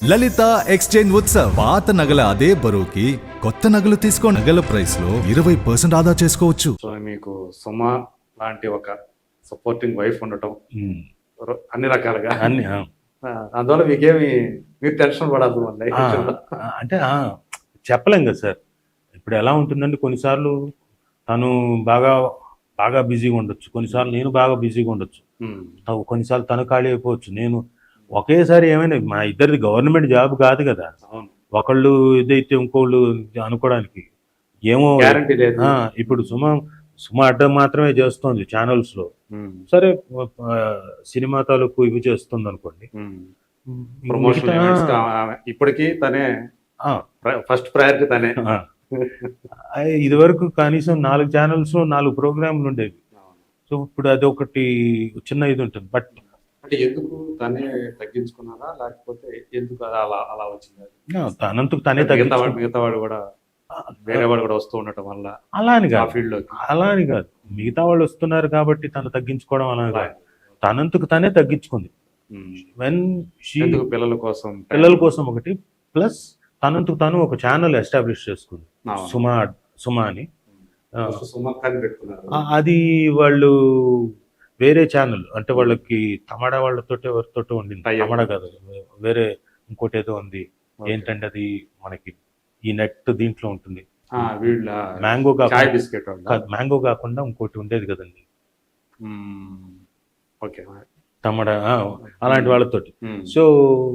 లలిత exchange Utsav. పాత నగల అదే బరువుకి కొత్త నగలు తీసుకో. నగల ప్రైస్ లో 20% ఆదా చేసుకోవచ్చు. సో మీకు సుమ లాంటి ఒక సపోర్టింగ్ వైఫ్ ఉండటం అన్ని రకాలుగా అన్ని అందువల్ల మీరు టెన్షన్ పడద్దు అండి. అంటే చెప్పలేం కదా సార్. ఇప్పుడు ఎలా ఉంటుందంటే కొన్నిసార్లు తను బాగా బాగా బిజీగా ఉండొచ్చు, కొన్నిసార్లు నేను బాగా బిజీగా ఉండొచ్చు, కొన్నిసార్లు తను ఖాళీ అయిపోవచ్చు. నేను ఒకేసారి ఏమైనా మా ఇద్దరిది గవర్నమెంట్ జాబ్ కాదు కదా, ఒకళ్ళు ఇదైతే ఇంకోళ్ళు అనుకోవడానికి ఏమో. ఇప్పుడు సుమ అడ్డం మాత్రమే చేస్తోంది ఛానల్స్ లో, సరే సినిమా తాలూకు ఇవి చేస్తుంది అనుకోండి. ప్రమోషన్ ఇప్పటికీ తనే ఫస్ట్ ప్రయారిటీ తనే. ఇది వరకు కనీసం 4 ఛానల్స్ 4 ప్రోగ్రాంలు ఉండేవి. సో ఇప్పుడు అది ఒకటి చిన్న ఇది ఉంటుంది. బట్ అంటే ఎందుకు తనే తగ్గించుకున్నారా, లేకపోతే ఎందుకు అలా వచ్చింది? తనంతకు తనే తగ్గించుకున్నాడు. మిగతా వాడు కూడా వేరే వాడు కూడా వస్తూ ఉండటం వల్ల అలా అని కాదు, ఫీల్డ్ లో అలా అని కాదు. మిగతా వాళ్ళు వస్తున్నారు కాబట్టి తను తగ్గించుకోవడం అలా కాదు, తనంతకు తనే తగ్గించుకుంది. పిల్లల కోసం ఒకటి, ప్లస్ తనంతకు తను ఒక ఛానల్ ఎస్టాబ్లిష్ చేసుకుంది, సుమ అని. అది వాళ్ళు వేరే ఛానల్, అంటే వాళ్ళకి తమడా వాళ్ళతో ఎవరితోటో ఉండింది. తమడా కాదు, వేరే ఇంకోటి ఏదో ఉంది. ఏంటంటే అది మనకి ఈ నెట్ దీంట్లో ఉంటుంది. మ్యాంగో మ్యాంగో కాకుండా ఇంకోటి ఉండేది కదండి, తమడా, అలాంటి వాళ్ళతోటి. సో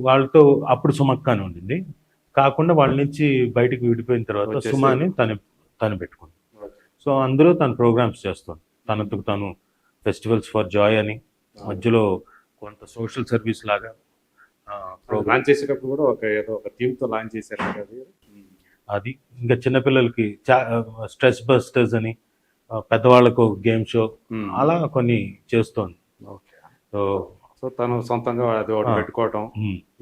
వాళ్ళతో అప్పుడు సుమక్క అని ఉండింది. కాకుండా వాళ్ళ నుంచి బయటకు విడిపోయిన తర్వాత సుమాని తను పెట్టుకుంది. సో అందులో తను ప్రోగ్రామ్స్ చేస్తుంది. తనకు తను ఫెస్టివల్స్ ఫర్ జాయ్ అని మధ్యలో కొంత సోషల్ సర్వీస్ లాగా లాంచ్ చేసేటప్పుడు కూడా ఒక థీమ్ తో లాంచ్ చేశారు కదా. అది ఇంకా చిన్నపిల్లలకి స్ట్రెస్ బస్టర్స్ అని, పెద్దవాళ్ళకు గేమ్ షో, అలా కొన్ని చేస్తోంది. సో తను సొంతంగా అది ఒకటి పెట్టుకోవటం,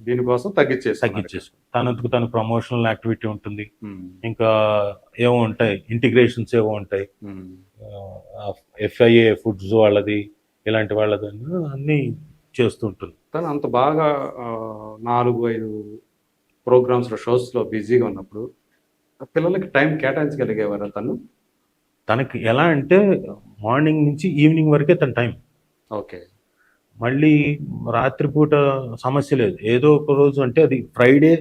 దీనికోసం తగ్గించేసి తనందుకు తన ప్రమోషనల్ యాక్టివిటీ ఉంటుంది. ఇంకా ఏవో ఉంటాయి, ఇంటిగ్రేషన్స్ ఏవో ఉంటాయి, FIA ఫుడ్స్ వాళ్ళది, ఇలాంటి వాళ్ళది అన్ని చేస్తుంటుంది. తను అంత బాగా 4-5 ప్రోగ్రామ్స్ షోస్ లో బిజీగా ఉన్నప్పుడు పిల్లలకి టైం కేటాయించగలిగేవారు తనకి ఎలా అంటే మార్నింగ్ నుంచి ఈవినింగ్ వరకే తన టైం. ఓకే. మళ్ళీ రాత్రిపూట సమస్య లేదు. ఏదో ఒక రోజు, అంటే అది ఫ్రైడే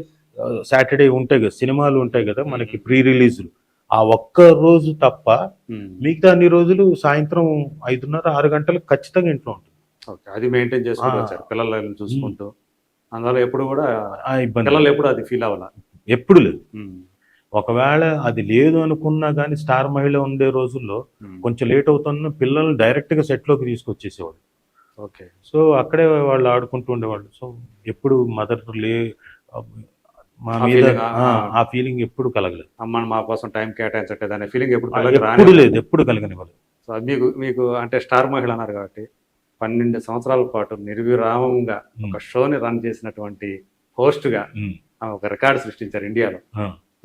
సాటర్డే ఉంటాయి కదా, సినిమాలు ఉంటాయి కదా మనకి ప్రీ రిలీజ్లు, ఆ ఒక్క రోజు తప్ప మిగతా అన్ని రోజులు సాయంత్రం 5:30-6 గంటలకు ఖచ్చితంగా ఇంట్లో ఉంటుంది. అది మెయింటైన్ చేసుకుంటూ పిల్లలను చూసుకుంటూ, అందువల్ల ఎప్పుడు కూడా పిల్లలు ఎప్పుడు అది ఫీల్ అవ్వాలి, ఎప్పుడు లేదు. ఒకవేళ అది లేదు అనుకున్నా కానీ స్టార్ మహిళ ఉండే రోజుల్లో కొంచెం లేట్ అవుతున్న పిల్లల్ని డైరెక్ట్ గా సెట్ లోకి తీసుకొచ్చేసేవాడు. ఓకే. సో అక్కడే వాళ్ళు ఆడుకుంటూ ఉండేవాళ్ళు. సో ఎప్పుడు మదర్ మా మీద ఆ ఫీలింగ్ ఎప్పుడు కలగలేదు. అమ్మని మా కోసం టైం కేటాయించట్లేదు అనే ఫీలింగ్ ఎప్పుడు లేదు, ఎప్పుడు కలగనివ్వలేదు. సో మీకు అంటే స్టార్ మహిళ అన్నారు కాబట్టి 12 సంవత్సరాల పాటు నిర్విరామంగా ఒక షోని రన్ చేసినటువంటి హోస్ట్ గా ఒక రికార్డు సృష్టించారు ఇండియాలో.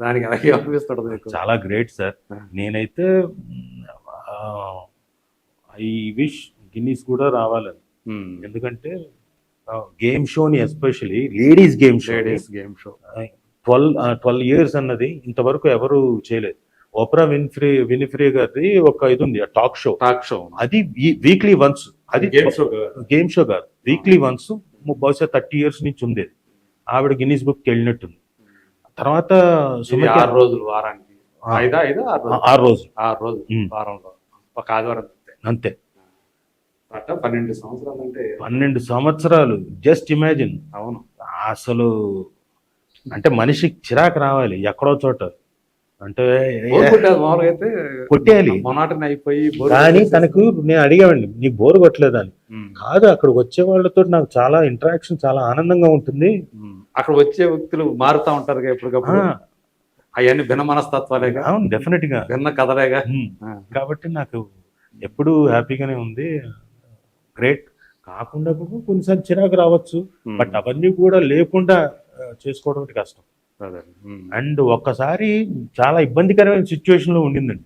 దానికి అలాగే అనిపిస్తుంది. చాలా గ్రేట్ సార్. నేనైతే ఐ విష్ గిన్నీస్ కూడా రావాలని. ఎందుకంటే గేమ్ షోని, especially ladies game show 12 years అన్నది ఇంతవరకు ఎవరు చేయలేదు. ఓప్రా విన్ఫ్రీ గారి ఒక ఇది ఉంది, టాక్ షో. అది వీక్లీ వన్స్, అది గేమ్ షో కాదు, వీక్లీ వన్స్. బహుశా 30 years నుంచి ఉండేది. ఆవిడ గిన్నీస్ బుక్ వెళ్ళినట్టుంది. తర్వాత 6 రోజులు వారానికి, 6 రోజులు వారంలో ఒక ఆదివారం అంతే. 12 సంవత్సరాలు జస్ట్ ఇమాజిన్. అవును. అసలు అంటే మనిషికి చిరాకు రావాలి ఎక్కడో చోట, అంటే కొట్టేయాలి. కానీ తనకు నేను అడిగామండి, నీకు బోర్ కొట్టలేదని. కాదు, అక్కడికి వచ్చే వాళ్ళతో నాకు చాలా ఇంటరాక్షన్, చాలా ఆనందంగా ఉంటుంది. అక్కడ వచ్చే వ్యక్తులు మారుతా ఉంటారు ఎప్పటికప్పుడు, అవన్నీ భిన్న మనస్తత్వాలేగా. అవును, డెఫినెట్ గా భిన్న కథలేగా. కాబట్టి నాకు ఎప్పుడు హ్యాపీగానే ఉంది. గ్రేట్. కాకుండా కొన్నిసార్లు చిరాకు రావచ్చు, బట్ అవన్నీ కూడా లేకుండా చేసుకోవడం కష్టం. అండ్ ఒక్కసారి చాలా ఇబ్బందికరమైన సిచ్యువేషన్ లో ఉండిందండి.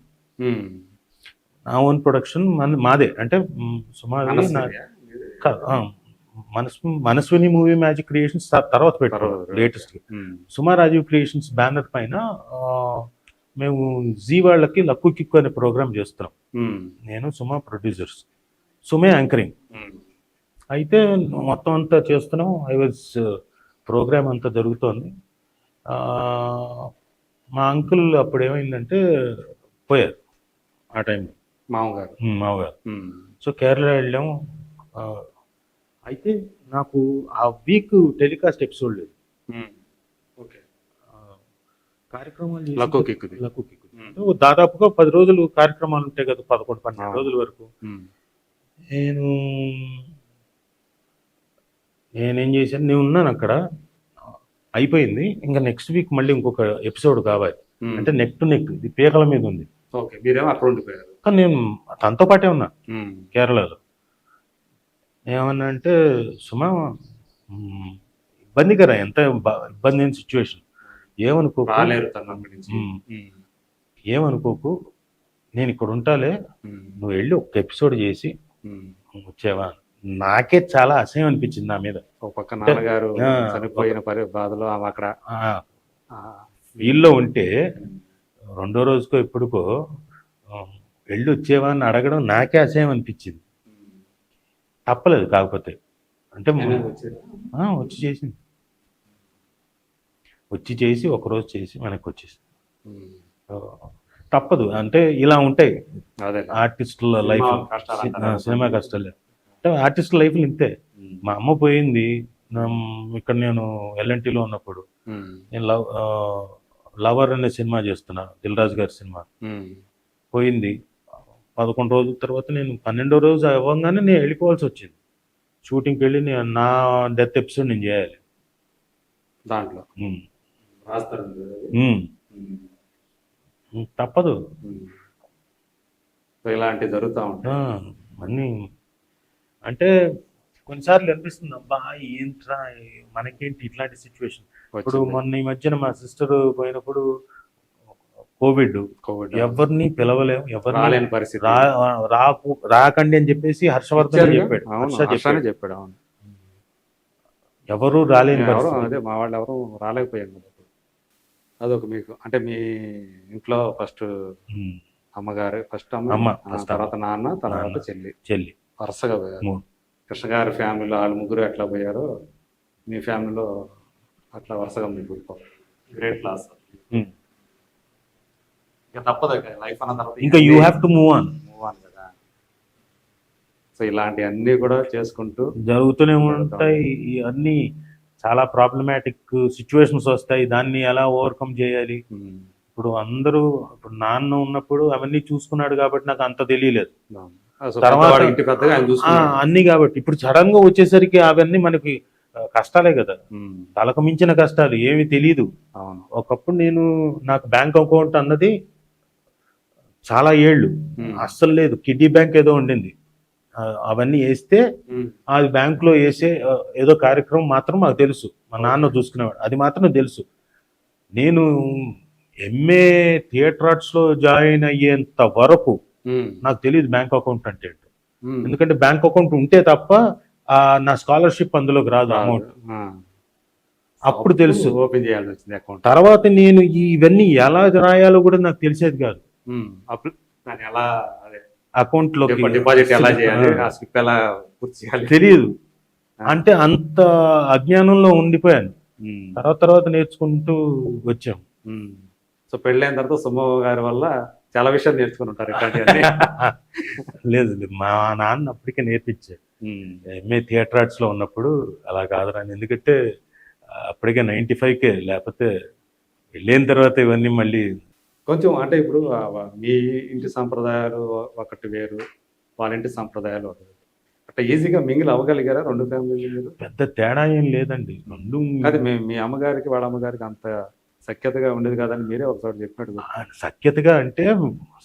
నా ఓన్ ప్రొడక్షన్ మాదే, అంటే సుమారు మనస్విని మూవీ మ్యాజిక్ క్రియేషన్స్ తర్వాత పెట్టారు తర్వాత. లేటెస్ట్. సుమా రాజీవ్ క్రియేషన్స్ బ్యానర్ పైన మేము జీ వాళ్ళకి లక్కు కిక్కు అనే ప్రోగ్రామ్ చేస్తున్నాం. నేను సుమా ప్రొడ్యూసర్స్, సుమే యాంకరింగ్. అయితే మొత్తం అంతా చేస్తున్నాం. ప్రోగ్రామ్ అంతా జరుగుతోంది. మా అంకుల్ అప్పుడు ఏమైందంటే పోయారు ఆ టైంలో, మామగారు. సో కేరళ వెళ్ళాము. అయితే నాకు ఆ వీక్ టెలికాస్ట్ ఎపిసోడ్ లేదు. కార్యక్రమాలు లక్కు కిక్కు. దాదాపుగా 10 రోజులు కార్యక్రమాలు ఉంటాయి కదా, 11-12 రోజుల వరకు. నేనేం చేశాను, నేను ఉన్నాను అక్కడ, అయిపోయింది. ఇంకా నెక్స్ట్ వీక్ మళ్ళీ ఇంకొక ఎపిసోడ్ కావాలి అంటే నెక్ టు నెక్, ఇది పీకల మీద ఉంది. కానీ నేను తనతో పాటే ఉన్నా కేరళలో. ఏమన్నా అంటే సుమా ఇబ్బంది కదా, ఎంత ఇబ్బంది అయిన సిచ్యువేషన్, ఏమనుకోకు, నేను ఇక్కడ ఉంటాలే, నువ్వు వెళ్ళి ఒక ఎపిసోడ్ చేసి వచ్చేవా. నాకే చాలా అసహ్యం అనిపించింది నా మీద. చనిపోయిన బాధలో అక్కడ వీళ్ళలో ఉంటే రెండో రోజుకో ఎప్పుడుకో వెళ్ళి వచ్చేవా అని అడగడం నాకే అసహ్యం అనిపించింది. తప్పలేదు. కాకపోతే అంటే వచ్చి చేసి ఒకరోజు చేసి వెనక్కి వచ్చేసి తప్పదు. అంటే ఇలా ఉంటాయి ఆర్టిస్టుల లైఫ్, సినిమా కష్టాలు. అంటే ఆర్టిస్టుల లైఫ్లు ఇంతే. మా అమ్మ పోయింది ఇక్కడ, నేను ఎల్ఎన్టీలో ఉన్నప్పుడు. నేను లవర్ అనే సినిమా చేస్తున్నా, దిల్ రాజు గారి సినిమా. పోయింది 11 రోజుల తర్వాత. నేను 12వ రోజు అవ్వగానే నేను వెళ్ళిపోవాల్సి వచ్చింది. షూటింగ్కి వెళ్ళి నా డెత్ ఎపిసోడ్ నేను చేయాలి దాంట్లో. తప్పదు. ఇలాంటివి జరుగుతూ ఉంటాయి అన్నీ. అంటే కొన్నిసార్లు అనిపిస్తుంది, అబ్బా ఏంట్రా మనకేంటి ఇట్లాంటి సిచ్యువేషన్. ఇప్పుడు మొన్న ఈ మధ్యన మా సిస్టర్ పోయినప్పుడు కోవిడ్, ఎవరిని పిలవలేము, ఎవరిని పరిస్థితి, రాకండి అని చెప్పేసి హర్షవర్ధన్ చెప్పాడు. ఎవరు రాలేని పరిస్థితి. అదే మా వాళ్ళు ఎవరు రాలేకపోయారు. అదొక మీకు అంటే మీ ఇంట్లో ఫస్ట్ అమ్మగారు, ఫస్ట్ అమ్మ, తర్వాత నాన్న, తర్వాత చెల్లి వరుసగా పోయారు. కృష్ణ గారి ఫ్యామిలీలో వాళ్ళు ముగ్గురు ఎట్లా పోయారో మీ ఫ్యామిలీలో అట్లా వరుసగా మీకు గ్రేట్ లాస్. ఇంకా తప్పదు, లైఫ్ అన్న తర్వాత ఇంకా you have to move on కదా. సో ఇలాంటి అన్ని కూడా చేసుకుంటూ జరుగుతూనే ఉంటాయి. ఇవన్నీ చాలా ప్రాబ్లమాటిక్ సిచ్యువేషన్స్ వస్తాయి. దాన్ని ఎలా ఓవర్కమ్ చేయాలి. ఇప్పుడు అందరూ, ఇప్పుడు నాన్న ఉన్నప్పుడు అవన్నీ చూసుకున్నాడు కాబట్టి నాకు అంత తెలియలేదు. తర్వాత అన్ని కాబట్టి ఇప్పుడు సడన్ గా వచ్చేసరికి అవన్నీ మనకి కష్టాలే కదా, తలకు మించిన కష్టాలు, ఏమి తెలియదు. ఒకప్పుడు నాకు బ్యాంక్ అకౌంట్ అన్నది చాలా ఏళ్ళు అస్సలు లేదు. కిడ్నీ బ్యాంక్ ఏదో ఉండింది, అవన్నీ వేస్తే అది బ్యాంకులో వేసే ఏదో కార్యక్రమం మాత్రం మాకు తెలుసు, మా నాన్న చూసుకునేవాడు, అది మాత్రం తెలుసు. నేను ఎంఏ థియేటర్ ఆర్ట్స్ లో జాయిన్ అయ్యేంత వరకు నాకు తెలియదు బ్యాంక్ అకౌంట్ అంటే. ఎందుకంటే బ్యాంక్ అకౌంట్ ఉంటే తప్ప నా స్కాలర్షిప్ అందులోకి రాదు అమౌంట్. అప్పుడు తెలుసు. ఓపెన్ చేయాల్సి వచ్చింది అకౌంట్. తర్వాత నేను ఇవన్నీ ఎలా రాయాలో కూడా నాకు తెలిసేది కాదు. అకౌంట్ లో డిపాజిట్ ఎలా చేయాలి, ఎలా తెలియదు. అంటే అంత అజ్ఞానంలో ఉండిపోయాను. తర్వాత నేర్చుకుంటూ వచ్చాం. సో పెళ్ళైన తర్వాత సుమ గారి వల్ల చాలా విషయాలు నేర్చుకుని ఉంటారు. లేదు, మా నాన్న అప్పటికే నేర్పించాడు. ఎంఏ థియేటర్ ఆర్ట్స్ లో ఉన్నప్పుడు అలా కాదురా, ఎందుకంటే అప్పటికే 95K, లేకపోతే వెళ్ళిన తర్వాత ఇవన్నీ మళ్ళీ కొంచెం అంటే ఇప్పుడు మీ ఇంటి సంప్రదాయాలు ఒకటి వేరు, వాళ్ళ ఇంటి సంప్రదాయాలు ఒకటి. అట్లా ఈజీగా మింగిల్ అవ్వగలిగారా రెండు ఫ్యామిలీలు? పెద్ద తేడా ఏం లేదండి. రెండు అది మీ అమ్మగారికి వాళ్ళ అమ్మగారికి అంత సఖ్యతగా ఉండేది కాదని మీరే ఒకసారి చెప్పినట్టు. సఖ్యతగా అంటే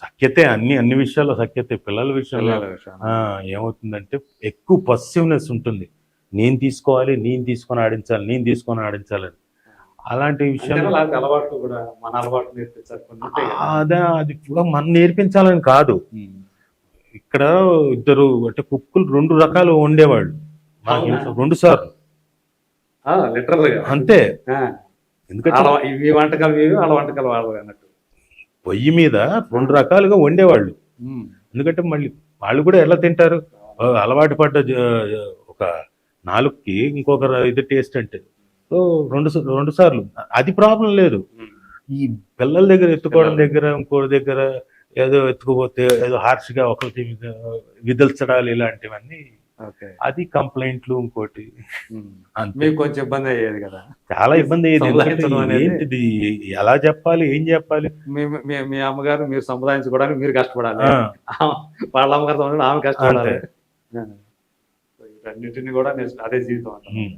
సఖ్యతే, అన్ని విషయాల్లో సఖ్యతే. పిల్లల విషయంలో ఏమవుతుందంటే ఎక్కువ పొసెసివ్నెస్ ఉంటుంది. నేను తీసుకొని ఆడించాలని అలాంటి విషయాలు. అలవాటు కూడా మన అలవాటు నేర్పించాలి. అది కూడా మనం నేర్పించాలని కాదు. ఇక్కడ ఇద్దరు అంటే కుక్కులు 2 రకాలు వండేవాళ్ళు. నాకు అవునా? 2 సార్లు లిటరల్ గా అంతే. ఆ. ఎందుకంటే ఇవి వంటకాలు ఇవి వాళ్ళ వంటకాలు వాళ్ళు అన్నట్టు. పొయ్యి మీద 2 రకాలుగా వండేవాళ్ళు. ఎందుకంటే మళ్ళీ వాళ్ళు కూడా ఎలా తింటారు, అలవాటు పడ్డ ఒక నాలుగుకి ఇంకొక ఇది టేస్ట్ అంటే సో 2 సార్లు అది ప్రాబ్లం లేదు. ఈ పిల్లల దగ్గర ఎత్తుకోవడం దగ్గర ఇంకోటి దగ్గర ఏదో ఎత్తుకుపోతే ఏదో హార్ష్గా ఒకరికి విదల్చడాలు ఇలాంటివన్నీ ఓకే. అది కంప్లైంట్లు ఇంకోటి అంతే. మీకు కొంచెం ఇబ్బంది అయ్యేది కదా. చాలా ఇబ్బంది అయ్యేది. ఎందుకంటే సంపాదించడం అనేది- ఏంటిది, ఎలా చెప్పాలి, ఏం చెప్పాలి. మీ అమ్మగారు మీరు సంపాదించుకోవడానికి మీరు కష్టపడాలి, ఆ, వాళ్ళ అమ్మగారితో ఉండడం ఆమె కష్టపడాలి. అంతే. వీటన్నిటిని కూడా అదే జీవితం అంటారు. ఉమ్.